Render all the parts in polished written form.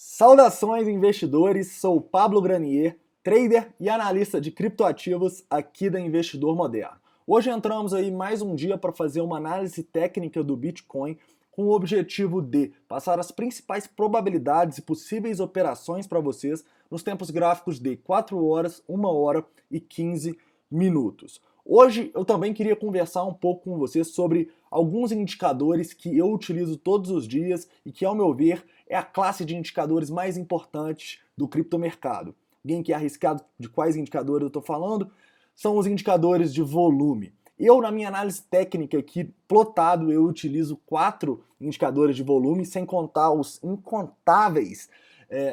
Saudações, investidores! Sou Pablo Granier, trader e analista de criptoativos aqui da Investidor Moderno. Hoje entramos aí mais um dia para fazer uma análise técnica do Bitcoin com o objetivo de passar as principais probabilidades e possíveis operações para vocês nos tempos gráficos de 4 horas, 1 hora e 15 minutos. Hoje eu também queria conversar um pouco com vocês sobre alguns indicadores que eu utilizo todos os dias e que, ao meu ver, é a classe de indicadores mais importantes do criptomercado. Alguém quer arriscar de quais indicadores eu estou falando? São os indicadores de volume. Eu, na minha análise técnica aqui, plotado, eu utilizo 4 indicadores de volume, sem contar os incontáveis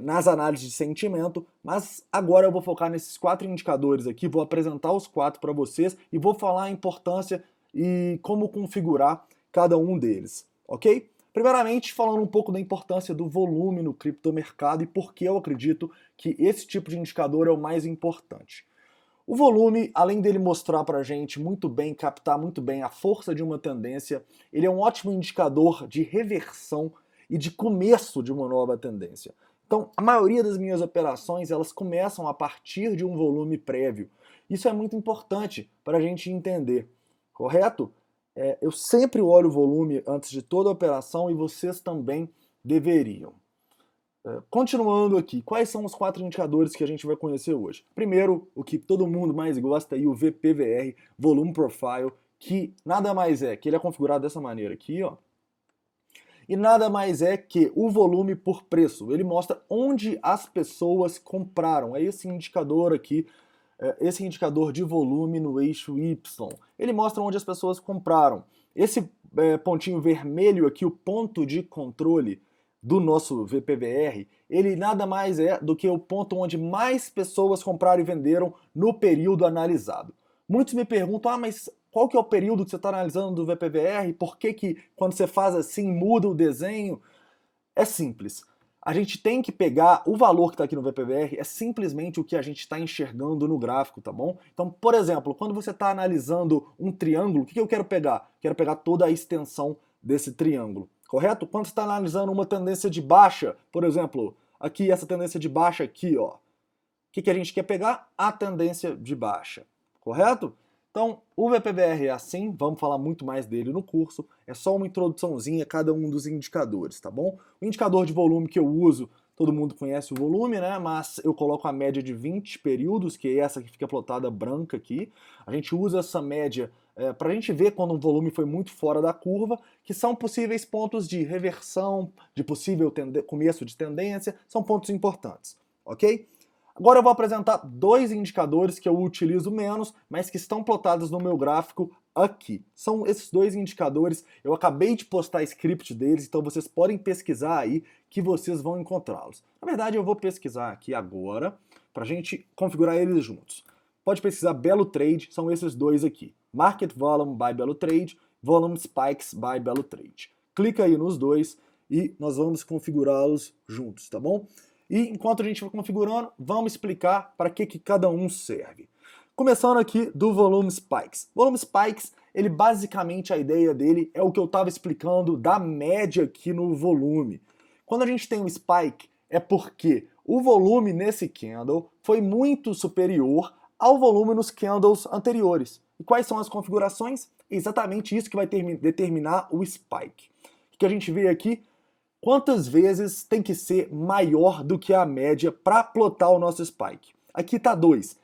nas análises de sentimento, mas agora eu vou focar nesses 4 indicadores aqui, vou apresentar os 4 para vocês e vou falar a importância e como configurar cada um deles, ok? Primeiramente, falando um pouco da importância do volume no criptomercado e por que eu acredito que esse tipo de indicador é o mais importante. O volume, além dele mostrar para a gente muito bem, captar muito bem a força de uma tendência, ele é um ótimo indicador de reversão e de começo de uma nova tendência. Então, a maioria das minhas operações, elas começam a partir de um volume prévio. Isso é muito importante para a gente entender, correto? Eu sempre olho o volume antes de toda a operação e vocês também deveriam. Continuando aqui, quais são os 4 indicadores que a gente vai conhecer hoje? Primeiro, o que todo mundo mais gosta aí, o VPVR, Volume Profile, que nada mais é que ele é configurado dessa maneira aqui, ó. E nada mais é que o volume por preço. Ele mostra onde as pessoas compraram. É esse indicador aqui, esse indicador de volume no eixo Y. Ele mostra onde as pessoas compraram. Esse pontinho vermelho aqui, o ponto de controle do nosso VPVR, ele nada mais é do que o ponto onde mais pessoas compraram e venderam no período analisado. Muitos me perguntam, mas qual que é o período que você está analisando do VPVR? Por que quando você faz assim muda o desenho? É simples. A gente tem que pegar o valor que está aqui no VPVR, é simplesmente o que a gente está enxergando no gráfico, tá bom? Então, por exemplo, quando você está analisando um triângulo, o que eu quero pegar? Quero pegar toda a extensão desse triângulo, correto? Quando você está analisando uma tendência de baixa, por exemplo, aqui essa tendência de baixa aqui, ó. O que a gente quer pegar? A tendência de baixa, correto? Então, o VPVR é assim, vamos falar muito mais dele no curso, é só uma introduçãozinha a cada um dos indicadores, tá bom? O indicador de volume que eu uso, todo mundo conhece o volume, né? Mas eu coloco a média de 20 períodos, que é essa que fica plotada branca aqui. A gente usa essa média para a gente ver quando um volume foi muito fora da curva, que são possíveis pontos de reversão, de possível começo de tendência, são pontos importantes, ok? Agora eu vou apresentar 2 indicadores que eu utilizo menos, mas que estão plotados no meu gráfico aqui. São esses 2 indicadores, eu acabei de postar script deles, então vocês podem pesquisar aí que vocês vão encontrá-los. Na verdade eu vou pesquisar aqui agora, para a gente configurar eles juntos. Pode pesquisar Belo Trade, são esses 2 aqui. Market Volume by Belo Trade, Volume Spikes by Belo Trade. Clica aí nos 2 e nós vamos configurá-los juntos, tá bom? E enquanto a gente vai configurando, vamos explicar para que cada um serve. Começando aqui do Volume Spikes. Volume Spikes, ele basicamente, a ideia dele é o que eu estava explicando da média aqui no volume. Quando a gente tem um spike, é porque o volume nesse candle foi muito superior ao volume nos candles anteriores. E quais são as configurações? Exatamente isso que vai determinar o spike. O que a gente vê aqui? Quantas vezes tem que ser maior do que a média para plotar o nosso spike? Aqui está 2.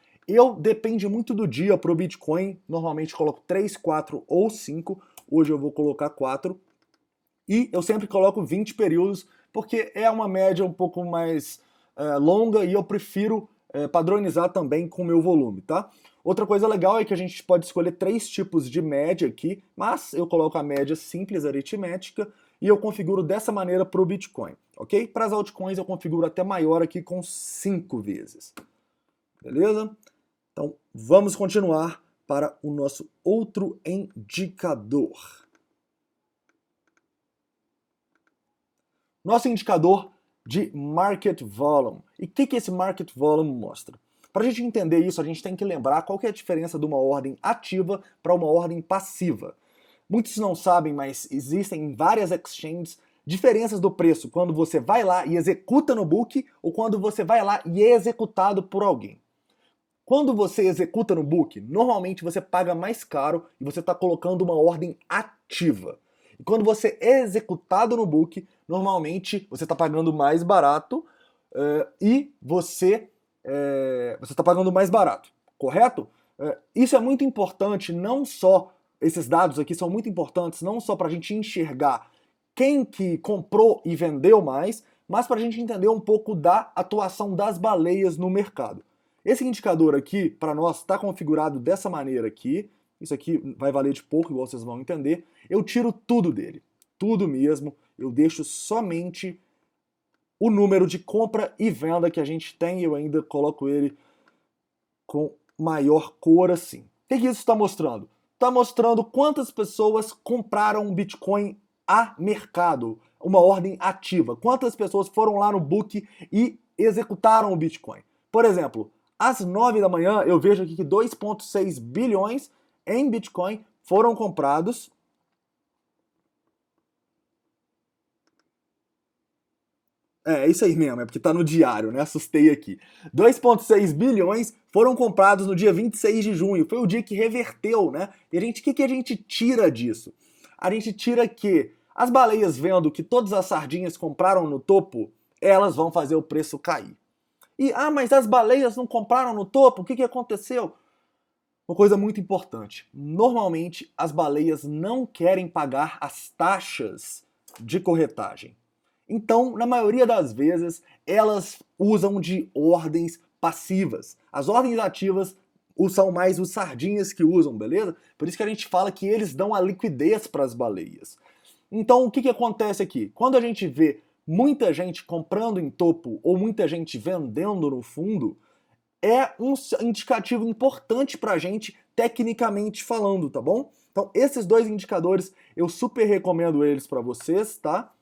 Depende muito do dia para o Bitcoin, normalmente coloco 3, 4 ou 5, hoje eu vou colocar 4. E eu sempre coloco 20 períodos, porque é uma média um pouco mais longa e eu prefiro padronizar também com o meu volume, tá? Outra coisa legal é que a gente pode escolher 3 tipos de média aqui, mas eu coloco a média simples aritmética, e eu configuro dessa maneira para o Bitcoin, ok? Para as altcoins eu configuro até maior aqui com 5 vezes, beleza? Então vamos continuar para o nosso outro indicador. Nosso indicador de Market Volume. E o que esse Market Volume mostra? Para a gente entender isso, a gente tem que lembrar qual que é a diferença de uma ordem ativa para uma ordem passiva. Muitos não sabem, mas existem várias exchanges Diferenças do preço quando você vai lá e executa no book ou quando você vai lá e é executado por alguém. Quando você executa no book, normalmente você paga mais caro e você está colocando uma ordem ativa. E quando você é executado no book, normalmente você está pagando mais barato e você está pagando mais barato, correto? Isso é muito importante, não só, esses dados aqui são muito importantes, não só para a gente enxergar quem que comprou e vendeu mais, mas para a gente entender um pouco da atuação das baleias no mercado. Esse indicador aqui, para nós, está configurado dessa maneira aqui. Isso aqui vai valer de pouco, igual vocês vão entender. Eu tiro tudo dele, tudo mesmo. Eu deixo somente o número de compra e venda que a gente tem. Eu ainda coloco ele com maior cor assim. O que isso está mostrando? Está mostrando quantas pessoas compraram Bitcoin a mercado, uma ordem ativa. Quantas pessoas foram lá no book e executaram o Bitcoin. Por exemplo, às 9 da manhã eu vejo aqui que 2,6 bilhões em Bitcoin foram comprados. É isso aí mesmo, é porque tá no diário, né? Assustei aqui. 2,6 bilhões foram comprados no dia 26 de junho. Foi o dia que reverteu, né? E o que a gente tira disso? A gente tira que as baleias vendo que todas as sardinhas compraram no topo, elas vão fazer o preço cair. E, mas as baleias não compraram no topo, o que aconteceu? Uma coisa muito importante. Normalmente, as baleias não querem pagar as taxas de corretagem. Então, na maioria das vezes, elas usam de ordens passivas. As ordens ativas são mais os sardinhas que usam, beleza? Por isso que a gente fala que eles dão a liquidez para as baleias. Então, o que acontece aqui? Quando a gente vê muita gente comprando em topo ou muita gente vendendo no fundo, é um indicativo importante para a gente, tecnicamente falando, tá bom? Então, esses dois indicadores, eu super recomendo eles para vocês, tá?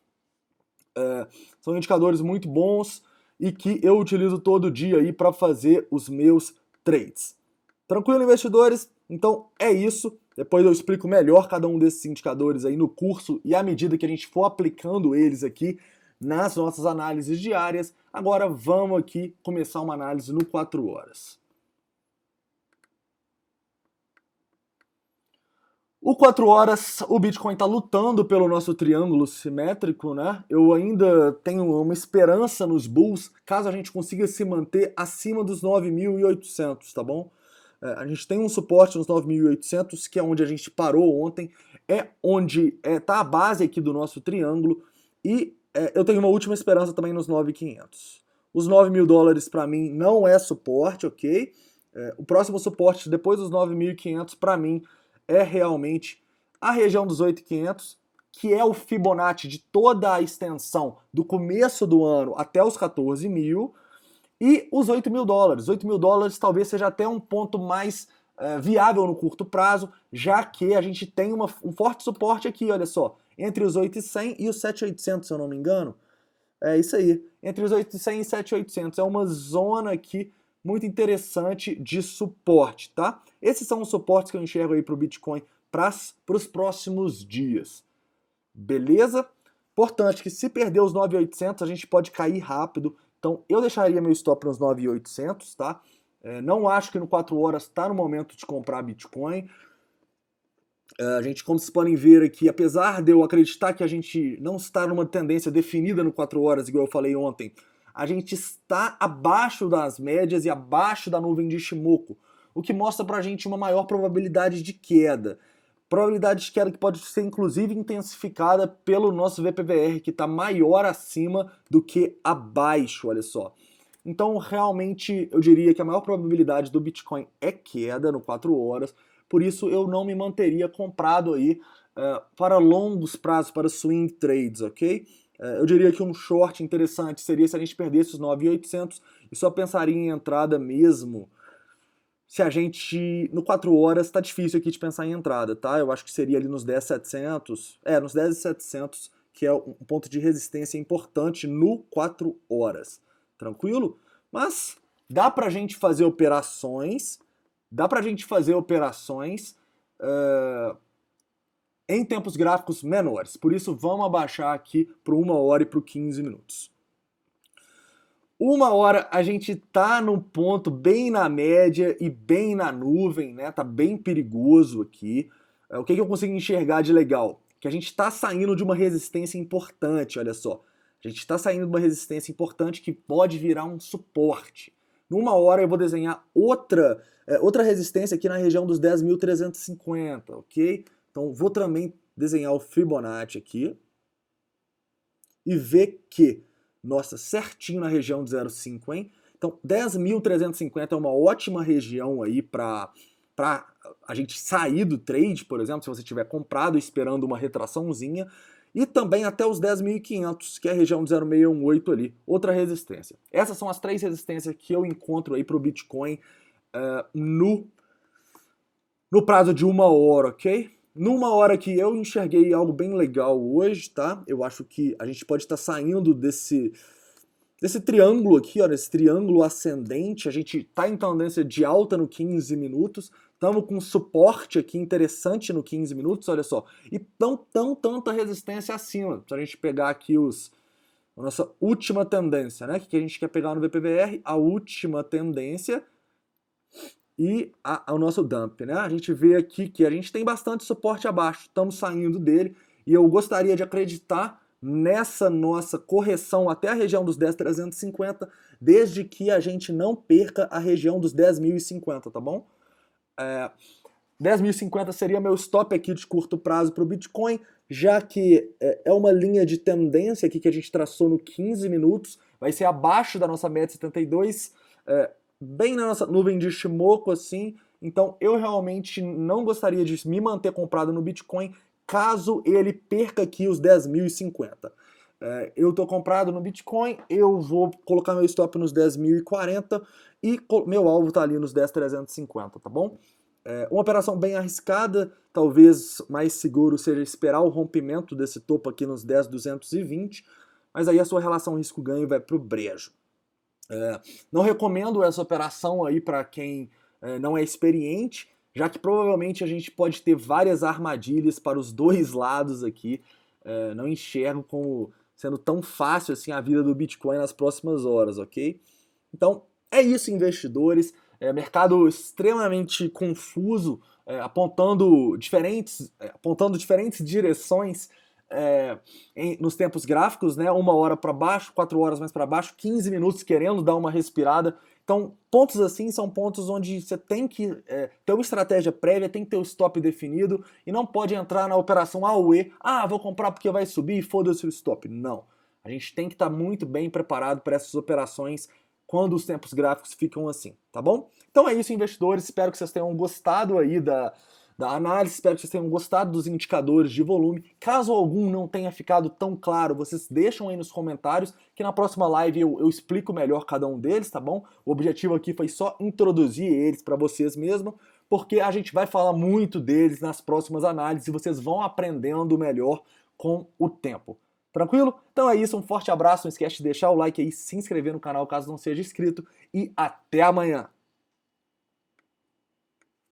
São indicadores muito bons e que eu utilizo todo dia aí para fazer os meus trades. Tranquilo, investidores? Então é isso. Depois eu explico melhor cada um desses indicadores aí no curso e à medida que a gente for aplicando eles aqui nas nossas análises diárias. Agora vamos aqui começar uma análise no 4 horas. O 4 horas, o Bitcoin está lutando pelo nosso triângulo simétrico, né? Eu ainda tenho uma esperança nos bulls, caso a gente consiga se manter acima dos 9.800, tá bom? A gente tem um suporte nos 9.800, que é onde a gente parou ontem, é onde tá a base aqui do nosso triângulo, e eu tenho uma última esperança também nos 9.500. Os 9 mil dólares para mim não é suporte, ok? O próximo suporte depois dos 9.500 para mim é realmente a região dos 8.500, que é o Fibonacci de toda a extensão do começo do ano até os 14 mil, e os 8 mil dólares. 8 mil dólares talvez seja até um ponto mais viável no curto prazo, já que a gente tem um forte suporte aqui, olha só, entre os 8.100 e os 7.800, se eu não me engano. É isso aí, entre os 8.100 e 7.800. É uma zona aqui muito interessante de suporte, tá? Esses são os suportes que eu enxergo aí para o Bitcoin para os próximos dias. Beleza? Importante que se perder os 9.800 a gente pode cair rápido. Então eu deixaria meu stop nos 9.800, tá? Não acho que no 4 horas está no momento de comprar Bitcoin. A gente, como vocês podem ver aqui, apesar de eu acreditar que a gente não está numa tendência definida no 4 horas, igual eu falei ontem, a gente está abaixo das médias e abaixo da nuvem de Ishimoku, o que mostra pra gente uma maior probabilidade de queda. Probabilidade de queda que pode ser inclusive intensificada pelo nosso VPVR, que está maior acima do que abaixo, olha só. Então, realmente, eu diria que a maior probabilidade do Bitcoin é queda no 4 horas, por isso eu não me manteria comprado aí para longos prazos, para swing trades, ok? Eu diria que um short interessante seria se a gente perdesse os 9.800 e só pensaria em entrada mesmo se a gente, no 4 horas, tá difícil aqui de pensar em entrada, tá? Eu acho que seria ali nos 10.700, nos 10.700, que é um ponto de resistência importante no 4 horas, tranquilo? Mas dá pra gente fazer operações, em tempos gráficos menores. Por isso, vamos abaixar aqui para 1 hora e para 15 minutos. 1 hora a gente tá num ponto bem na média e bem na nuvem, né? Tá bem perigoso aqui. O que eu consigo enxergar de legal? Que a gente está saindo de uma resistência importante, olha só. A gente está saindo de uma resistência importante que pode virar um suporte. Numa hora eu vou desenhar outra resistência aqui na região dos 10.350, ok? Então vou também desenhar o Fibonacci aqui e ver que, nossa, certinho na região de 0,5, hein? Então 10.350 é uma ótima região aí para a gente sair do trade, por exemplo, se você tiver comprado esperando uma retraçãozinha, e também até os 10.500, que é a região de 0,618 ali, outra resistência. Essas são as 3 resistências que eu encontro aí para o Bitcoin no prazo de 1 hora, ok? Numa hora que eu enxerguei algo bem legal hoje, tá? Eu acho que a gente pode estar saindo desse triângulo aqui, ó, desse triângulo ascendente. A gente está em tendência de alta no 15 minutos, estamos com suporte aqui interessante no 15 minutos, olha só, e tanta resistência acima. Se a gente pegar aqui a nossa última tendência, né? Que a gente quer pegar no VPVR, a última tendência e o nosso dump, né? A gente vê aqui que a gente tem bastante suporte abaixo, estamos saindo dele, e eu gostaria de acreditar nessa nossa correção até a região dos 10.350, desde que a gente não perca a região dos 10.050, tá bom? 10.050 seria meu stop aqui de curto prazo para o Bitcoin, já que é uma linha de tendência aqui que a gente traçou no 15 minutos, vai ser abaixo da nossa média 72, bem na nossa nuvem de Shimoku, assim. Então eu realmente não gostaria de me manter comprado no Bitcoin caso ele perca aqui os 10.050. Eu tô comprado no Bitcoin, eu vou colocar meu stop nos 10.040 e meu alvo tá ali nos 10.350, tá bom? Uma operação bem arriscada, talvez mais seguro seja esperar o rompimento desse topo aqui nos 10.220, mas aí a sua relação risco-ganho vai pro brejo. Não recomendo essa operação aí para quem não é experiente, já que provavelmente a gente pode ter várias armadilhas para os dois lados aqui. Não enxergo como sendo tão fácil assim a vida do Bitcoin nas próximas horas, ok? Então é isso, investidores. Mercado extremamente confuso, apontando diferentes direções nos tempos gráficos, né? 1 hora para baixo, 4 horas mais para baixo, 15 minutos querendo dar uma respirada. Então, pontos assim são pontos onde você tem que ter uma estratégia prévia, tem que ter o stop definido e não pode entrar na operação AUE, vou comprar porque vai subir e foda-se o stop. Não. A gente tem que estar muito bem preparado para essas operações quando os tempos gráficos ficam assim, tá bom? Então é isso, investidores. Espero que vocês tenham gostado aí da análise, espero que vocês tenham gostado dos indicadores de volume. Caso algum não tenha ficado tão claro, vocês deixam aí nos comentários que na próxima live eu explico melhor cada um deles, tá bom? O objetivo aqui foi só introduzir eles para vocês mesmo, porque a gente vai falar muito deles nas próximas análises e vocês vão aprendendo melhor com o tempo. Tranquilo? Então é isso, um forte abraço, não esquece de deixar o like aí, se inscrever no canal caso não seja inscrito e até amanhã!